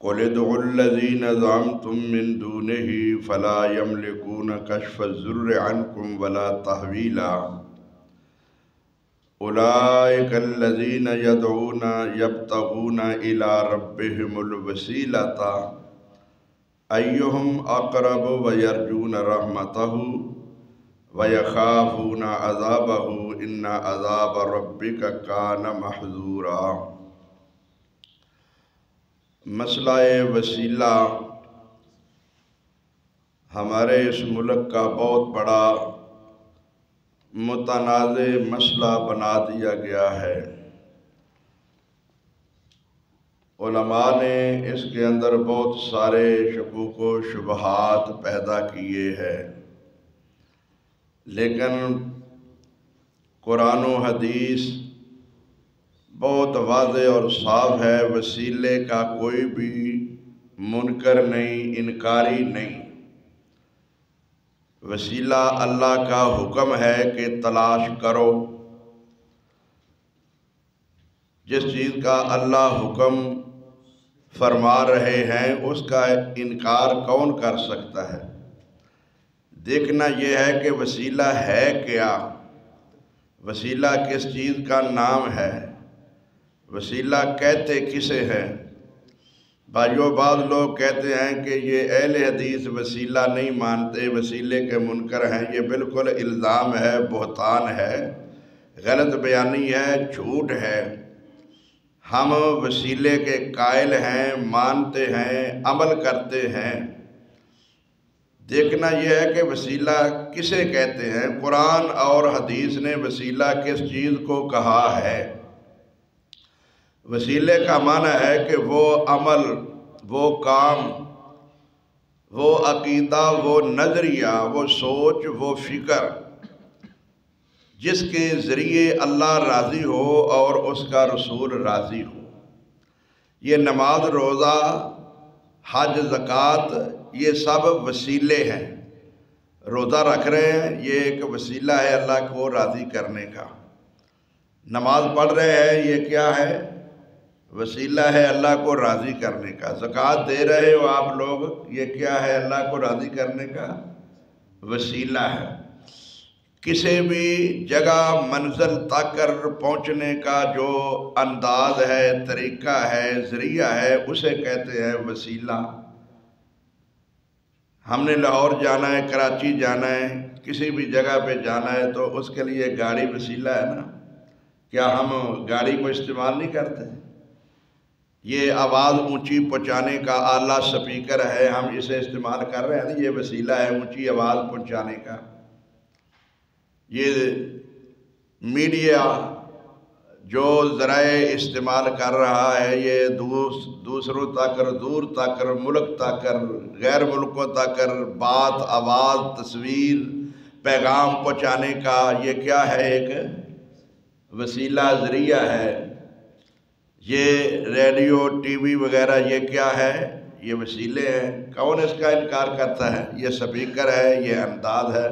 قُلِ ادْعُوا الَّذِينَ زَعَمْتُم مِّن دُونِهِ فَلَا يَمْلِكُونَ كَشْفَ الضُّرِّ عَنكُمْ وَلَا تَحْوِيلًا أُولَٰئِكَ الَّذِينَ يَدْعُونَ يَبْتَغُونَ إِلَىٰ رَبِّهِمُ الْوَسِيلَةَ أَيُّهُمْ أَقْرَبُ وَيَرْجُونَ رَحْمَتَهُ وَيَخَافُونَ عَذَابَهُ إِنَّ عَذَابَ رَبِّكَ كَانَ مَحْذُورًا۔ مسئلہ وسیلہ ہمارے اس ملک کا بہت بڑا متنازع مسئلہ بنا دیا گیا ہے۔ علماء نے اس کے اندر بہت سارے شکوک و شبہات پیدا کیے ہیں، لیکن قرآن و حدیث بہت واضح اور صاف ہے، وسیلے کا کوئی بھی منکر نہیں، انکاری نہیں۔ وسیلہ اللہ کا حکم ہے کہ تلاش کرو۔ جس چیز کا اللہ حکم فرما رہے ہیں اس کا انکار کون کر سکتا ہے؟ دیکھنا یہ ہے کہ وسیلہ ہے کیا، وسیلہ کس چیز کا نام ہے، وسیلہ کہتے کسے ہیں۔ بھائیو، بعض لوگ کہتے ہیں کہ یہ اہل حدیث وسیلہ نہیں مانتے، وسیلے کے منکر ہیں۔ یہ بالکل الزام ہے، بہتان ہے، غلط بیانی ہے، جھوٹ ہے۔ ہم وسیلے کے قائل ہیں، مانتے ہیں، عمل کرتے ہیں۔ دیکھنا یہ ہے کہ وسیلہ کسے کہتے ہیں۔ قرآن اور حدیث نے وسیلہ کس چیز کو کہا ہے؟ وسیلے کا معنی ہے کہ وہ عمل، وہ کام، وہ عقیدہ، وہ نظریہ، وہ سوچ، وہ فکر جس کے ذریعے اللہ راضی ہو اور اس کا رسول راضی ہو۔ یہ نماز، روزہ، حج، زکوٰۃ، یہ سب وسیلے ہیں۔ روزہ رکھ رہے ہیں، یہ ایک وسیلہ ہے اللہ کو راضی کرنے کا۔ نماز پڑھ رہے ہیں، یہ کیا ہے؟ وسیلہ ہے اللہ کو راضی کرنے کا۔ زکوٰۃ دے رہے ہو آپ لوگ، یہ کیا ہے؟ اللہ کو راضی کرنے کا وسیلہ ہے۔ کسی بھی جگہ منزل تک پہنچنے کا جو انداز ہے، طریقہ ہے، ذریعہ ہے، اسے کہتے ہیں وسیلہ۔ ہم نے لاہور جانا ہے، کراچی جانا ہے، کسی بھی جگہ پہ جانا ہے تو اس کے لیے گاڑی وسیلہ ہے نا۔ کیا ہم گاڑی کو استعمال نہیں کرتے؟ یہ آواز اونچی پہنچانے کا آلہ سپیکر ہے، ہم اسے استعمال کر رہے ہیں، یہ وسیلہ ہے اونچی آواز پہنچانے کا۔ یہ میڈیا جو ذرائع استعمال کر رہا ہے، یہ دوسروں تک، دور تک، ملک تک، غیر ملکوں تک بات، آواز، تصویر، پیغام پہنچانے کا یہ کیا ہے؟ ایک وسیلہ، ذریعہ ہے۔ یہ ریڈیو، ٹی وی وغیرہ یہ کیا ہے؟ یہ وسیلے ہیں۔ کون اس کا انکار کرتا ہے؟ یہ سپیکر ہے، یہ انداز ہے۔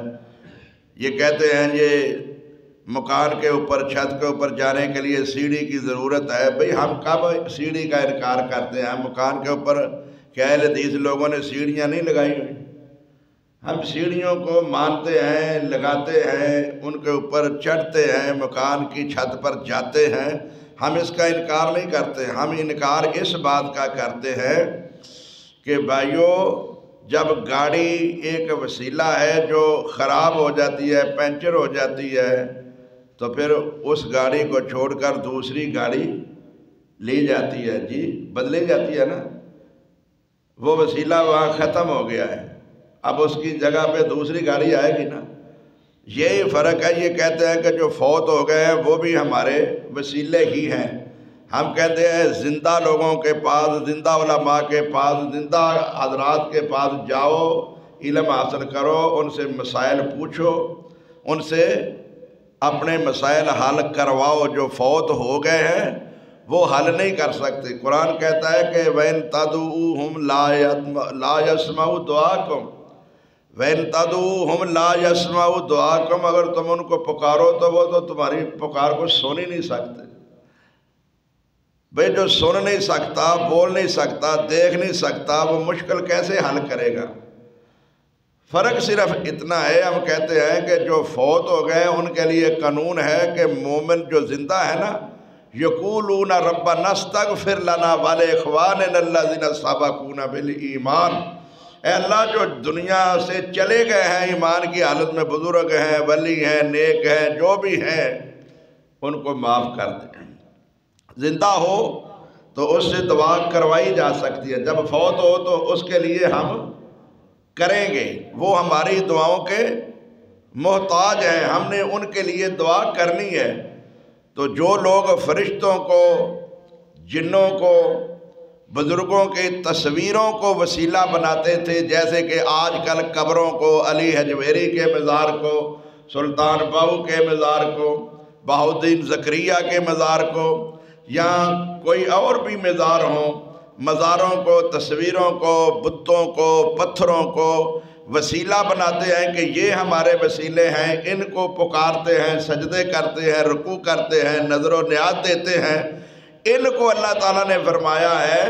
یہ کہتے ہیں یہ مکان کے اوپر، چھت کے اوپر جانے کے لیے سیڑھی کی ضرورت ہے۔ بھئی ہم کب سیڑھی کا انکار کرتے ہیں؟ مکان کے اوپر کیا اہل حدیث لوگوں نے سیڑھیاں نہیں لگائی ہوئی؟ ہم سیڑھیوں کو مانتے ہیں، لگاتے ہیں، ان کے اوپر چڑھتے ہیں، مکان کی چھت پر جاتے ہیں۔ ہم اس کا انکار نہیں کرتے۔ ہم انکار اس بات کا کرتے ہیں کہ بھائیو، جب گاڑی ایک وسیلہ ہے جو خراب ہو جاتی ہے، پنچر ہو جاتی ہے، تو پھر اس گاڑی کو چھوڑ کر دوسری گاڑی لی جاتی ہے، جی بدلی جاتی ہے نا۔ وہ وسیلہ وہاں ختم ہو گیا ہے، اب اس کی جگہ پہ دوسری گاڑی آئے گی نا۔ یہی فرق ہے۔ یہ کہتے ہیں کہ جو فوت ہو گئے ہیں وہ بھی ہمارے وسیلے ہی ہیں۔ ہم کہتے ہیں زندہ لوگوں کے پاس، زندہ علماء کے پاس، زندہ حضرات کے پاس جاؤ، علم حاصل کرو، ان سے مسائل پوچھو، ان سے اپنے مسائل حل کرواؤ۔ جو فوت ہو گئے ہیں وہ حل نہیں کر سکتے۔ قرآن کہتا ہے کہ وَإِن تَدْعُوهُمْ لَا يَسْمَعُوا دُعَاءَكُمْ وَإِن تَدْعُوهُمْ لَا يَسْمَعُوا دُعَاءَكُمْ، اگر تم ان کو پکارو تو وہ تو تمہاری پکار کو سن ہی نہیں سکتے۔ بھئی جو سن نہیں سکتا، بول نہیں سکتا، دیکھ نہیں سکتا، وہ مشکل کیسے حل کرے گا؟ فرق صرف اتنا ہے، ہم کہتے ہیں کہ جو فوت ہو گئے ان کے لیے قانون ہے کہ مومن جو زندہ ہے نا، یقولون ربنا استغفر لنا ولاخواننا الذین سبقونا بالایمان، اے اللہ جو دنیا سے چلے گئے ہیں ایمان کی حالت میں، بزرگ ہیں، ولی ہیں، نیک ہیں، جو بھی ہیں، ان کو معاف کر دیں۔ زندہ ہو تو اس سے دعا کروائی جا سکتی ہے، جب فوت ہو تو اس کے لیے ہم کریں گے، وہ ہماری دعاؤں کے محتاج ہیں، ہم نے ان کے لیے دعا کرنی ہے۔ تو جو لوگ فرشتوں کو، جنوں کو، بزرگوں کی تصویروں کو وسیلہ بناتے تھے، جیسے کہ آج کل قبروں کو، علی حجویری کے مزار کو، سلطان بہو کے مزار کو، بہاؤالدین زکریا کے مزار کو، یا کوئی اور بھی مزار ہوں، مزاروں کو، تصویروں کو، بتوں کو، پتھروں کو وسیلہ بناتے ہیں کہ یہ ہمارے وسیلے ہیں، ان کو پکارتے ہیں، سجدے کرتے ہیں، رکوع کرتے ہیں، نظر و نیاز دیتے ہیں، ان کو اللہ تعالیٰ نے فرمایا ہے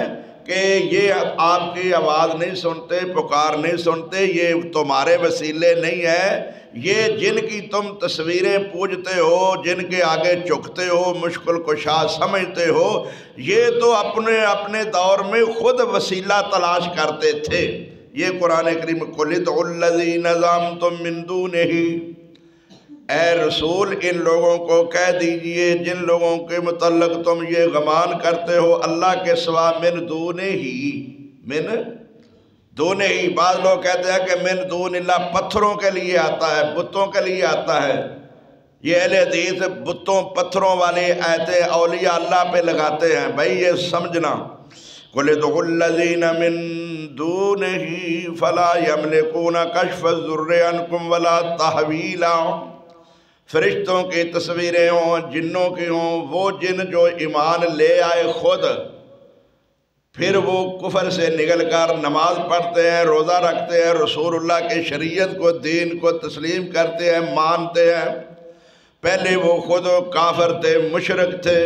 کہ یہ آپ کی آواز نہیں سنتے، پکار نہیں سنتے، یہ تمہارے وسیلے نہیں ہیں، یہ جن کی تم تصویریں پوجتے ہو، جن کے آگے جھکتے ہو، مشکل کشا سمجھتے ہو، یہ تو اپنے دور میں خود وسیلہ تلاش کرتے تھے۔ یہ قرآن کریم قُلِ ادْعُوا الَّذِينَ زَعَمْتُم مِّن دُونِهِ، اے رسول ان لوگوں کو کہہ دیجئے جن لوگوں کے متعلق تم یہ گمان کرتے ہو اللہ کے سوا، من دونہ ہی، بعض لوگ کہتے ہیں کہ من دون اللہ پتھروں کے لیے آتا ہے، بتوں کے لیے آتا ہے، یہ اہل حدیث بتوں پتھروں والی آیتیں اولیاء اللہ پہ لگاتے ہیں، بھائی یہ سمجھنا، قُلِ ادْعُوا الَّذِينَ مِن دُونِهِ فَلَا يَمْلِكُونَ كَشْفَ الضُّرِّ عَنْكُمْ وَلَا تَحْوِيلًا، فرشتوں کی تصویریں ہوں، جنوں کی ہوں، وہ جن جو ایمان لے آئے خود، پھر وہ کفر سے نکل کر نماز پڑھتے ہیں، روزہ رکھتے ہیں، رسول اللہ کے شریعت کو، دین کو تسلیم کرتے ہیں، مانتے ہیں، پہلے وہ خود کافر تھے، مشرک تھے،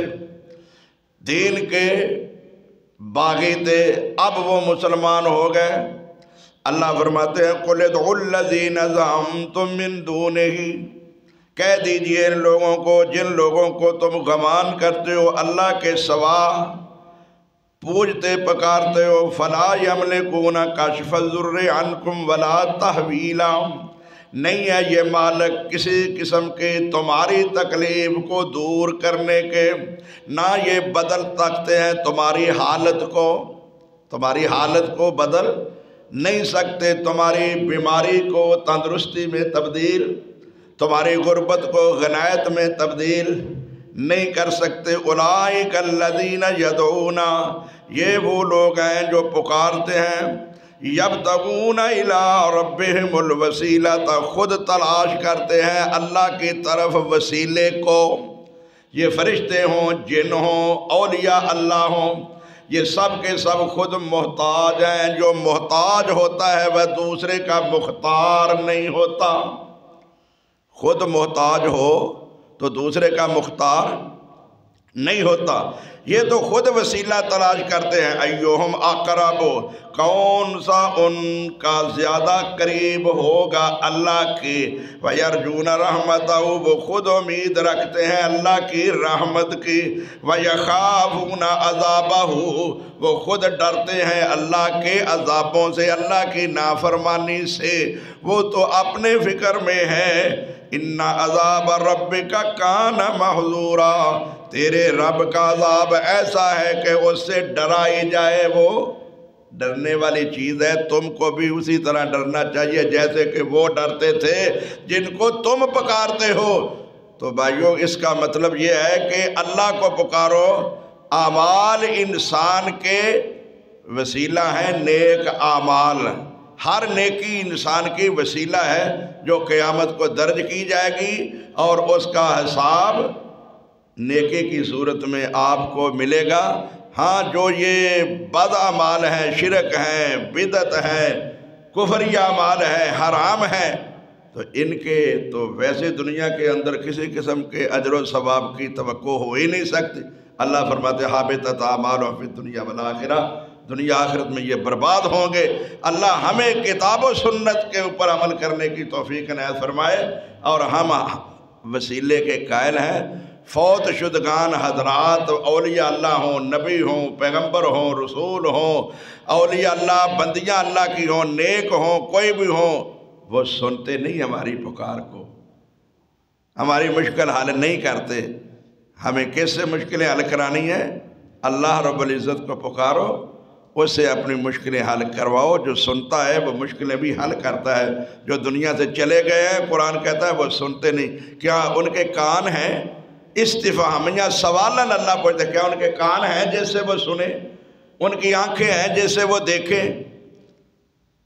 دین کے باغی تھے، اب وہ مسلمان ہو گئے۔ اللہ فرماتے ہیں قُلِ ادْعُوا الَّذِينَ زَعَمْتُم مِّن دُونِهِ، کہہ دیجئے ان لوگوں کو جن لوگوں کو تم گمان کرتے ہو اللہ کے سوا، پوجتے پکارتے ہو، فَلَا يَمْلِكُونَ كَشْفَ الضُّرِّ عَنْكُمْ وَلَا تَحْوِيلًا، نہیں ہے یہ مالک کسی قسم کے تمہاری تکلیف کو دور کرنے کے، نہ یہ بدل سکتے ہیں تمہاری حالت کو بدل نہیں سکتے، تمہاری بیماری کو تندرستی میں تبدیل، تمہاری غربت کو غنیمت میں تبدیل نہیں کر سکتے۔ اولئک الذین یدعون، یہ وہ لوگ ہیں جو پکارتے ہیں، یبتغون الی ربہم الوسیلۃ، خود تلاش کرتے ہیں اللہ کی طرف وسیلے کو، یہ فرشتے ہوں، جن ہوں، اولیاء اللہ ہوں، یہ سب کے سب خود محتاج ہیں، جو محتاج ہوتا ہے وہ دوسرے کا مختار نہیں ہوتا، خود محتاج ہو تو دوسرے کا مختار نہیں ہوتا، یہ تو خود وسیلہ تلاش کرتے ہیں۔ ایہم اقرب، کون سا ان کا زیادہ قریب ہوگا اللہ کی، وَيَرْجُونَ رَحْمَتَهُ، وہ خود امید رکھتے ہیں اللہ کی رحمت کی، وَيَخَافُونَ عَذَابَهُ، وہ خود ڈرتے ہیں اللہ کے عذابوں سے، اللہ کی نافرمانی سے، وہ تو اپنے فکر میں ہے۔ اِنَّ عَذَابَ رَبِّكَ كَانَ مَحْذُورًا، تیرے رب کا عذاب ایسا ہے کہ اس سے ڈرائی جائے، وہ ڈرنے والی چیز ہے، تم کو بھی اسی طرح ڈرنا چاہیے جیسے کہ وہ ڈرتے تھے جن کو تم پکارتے ہو۔ تو بھائیو اس کا مطلب یہ ہے کہ اللہ کو پکارو، اعمال انسان کے وسیلہ ہیں، نیک اعمال، ہر نیکی انسان کی وسیلہ ہے جو قیامت کو درج کی جائے گی، اور اس کا حساب نیکی کی صورت میں آپ کو ملے گا۔ ہاں جو یہ بد اعمال ہیں، شرک ہیں، بدعت ہیں، کفری اعمال ہیں، حرام ہیں، تو ان کے تو ویسے دنیا کے اندر کسی قسم کے اجر و ثواب کی توقع ہو ہی نہیں سکتی، اللہ فرماتے حابطت اعمالہم فی الدنیا والآخرہ، دنیا آخرت میں یہ برباد ہوں گے۔ اللہ ہمیں کتاب و سنت کے اوپر عمل کرنے کی توفیق عنایت فرمائے، اور ہم وسیلے کے قائل ہیں۔ فوت شدگان حضرات اولیاء اللہ ہوں، نبی ہوں، پیغمبر ہوں، رسول ہوں، اولیاء اللہ، بندیاں اللہ کی ہوں، نیک ہوں، کوئی بھی ہوں، وہ سنتے نہیں ہماری پکار کو، ہماری مشکل حل نہیں کرتے۔ ہمیں کس سے مشکلیں حل کرانی ہیں؟ اللہ رب العزت کو پکارو، اس سے اپنی مشکلیں حل کرواؤ۔ جو سنتا ہے وہ مشکلیں بھی حل کرتا ہے۔ جو دنیا سے چلے گئے ہیں، قرآن کہتا ہے وہ سنتے نہیں۔ کیا ان کے کان ہیں؟ استفہامیہ سوالن اللہ پوچھتے، کیا ان کے کان ہیں جس سے وہ سنیں؟ ان کی آنکھیں ہیں جس سے وہ دیکھیں؟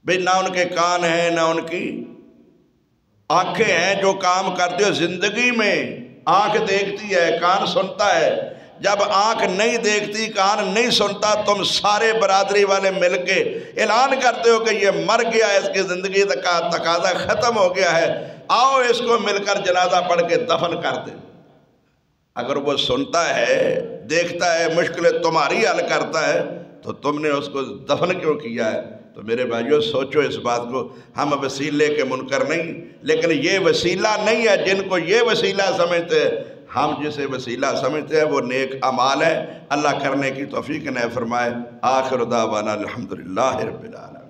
بھئی نہ ان کے کان ہیں، نہ ان کی آنکھیں ہیں جو کام کرتے ہو زندگی میں۔ آنکھ دیکھتی ہے، کان سنتا ہے۔ جب آنکھ نہیں دیکھتی، کان نہیں سنتا، تم سارے برادری والے مل کے اعلان کرتے ہو کہ یہ مر گیا، اس کی زندگی کا تقاضا ختم ہو گیا ہے، آؤ اس کو مل کر جنازہ پڑھ کے دفن کر دیں۔ اگر وہ سنتا ہے، دیکھتا ہے، مشکلیں تمہاری حل کرتا ہے، تو تم نے اس کو دفن کیوں کیا ہے؟ تو میرے بھائیو سوچو اس بات کو۔ ہم وسیلے کے منکر نہیں، لیکن یہ وسیلہ نہیں ہے جن کو یہ وسیلہ سمجھتے ہیں۔ ہم جسے وسیلہ سمجھتے ہیں وہ نیک اعمال ہے۔ اللہ کرنے کی توفیق عنایت فرمائے۔ آخر دعوانا الحمدللہ رب العالمین۔